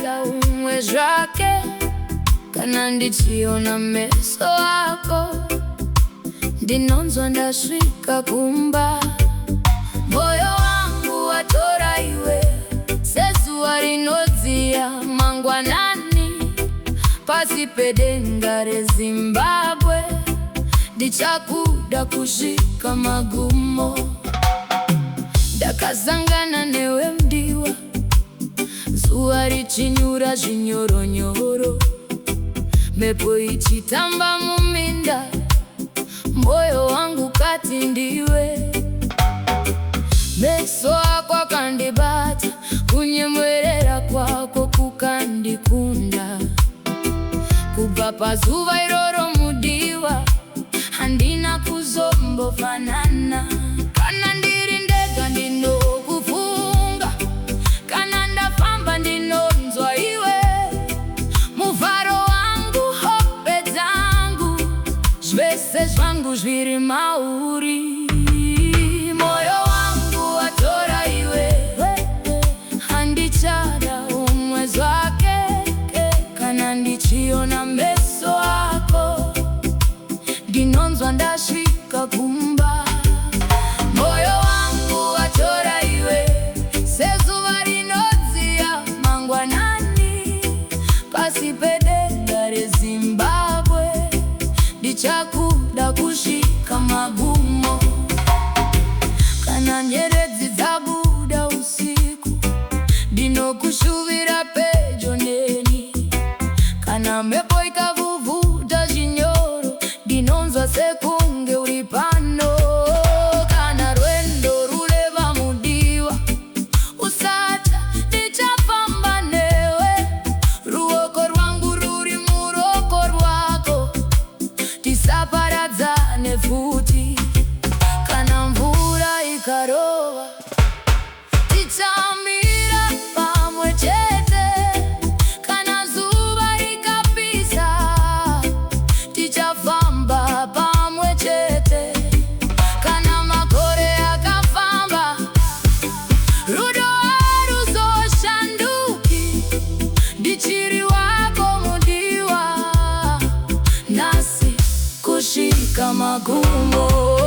Ndichada umwe zvake kana ndichiona meso ako, ndinonzwa ndasvika kumba. Moyo wangu watora iwe sezuva rinodziya mangwanani, pasi pedenga reZimbabwe. Ndichakuda kusvika magumo, ndakazangana newe mdiwa, zuva richinyura zvinyoronyoro, mhepo ichitamba muminda, moyo wangu kati ndiwe. Meso ako akandibata, kunyemwerera kwako kukandikunda. Kubva pazuva iroro mudiwa, handina kuzombofanana. Kana ndiri ndega ndinokufunga, kana ndafamba ndinonzwa iwe. Muvharo wangu, hope dzangu, zvese zvangu zviri mauri. Moyo wangu watora iwe, handichada umwe zvake kana ndichiona meso ako, ndinonzwa ndasvika kumba. Moyo wangu watora iwe sezuva rinodziya mangwanani, pasi pedenga reZimbabwe. Ndichakuda kusvika magumo, kana nyeredzi dzabuda usiku, ndinokushuvira pedyo neni. Kana mhepo ikavhuvhuta zvinyoro, ndinonzwa sekunge uri pano. Kana rwendo rureva mudiwa, usatya, ndichafamba newe. Ruoko rwangu ruri muruoko rwako, tisaparadzane futi. Kana mvura ikarova, tichamira pamwe chete. Kana zuva rikapisa, tichafamba pamwe chete. Kana makore akafamba, rudo haruzoshanduki. Ndichiri wako mudiwa, nhasi kusvika magumo.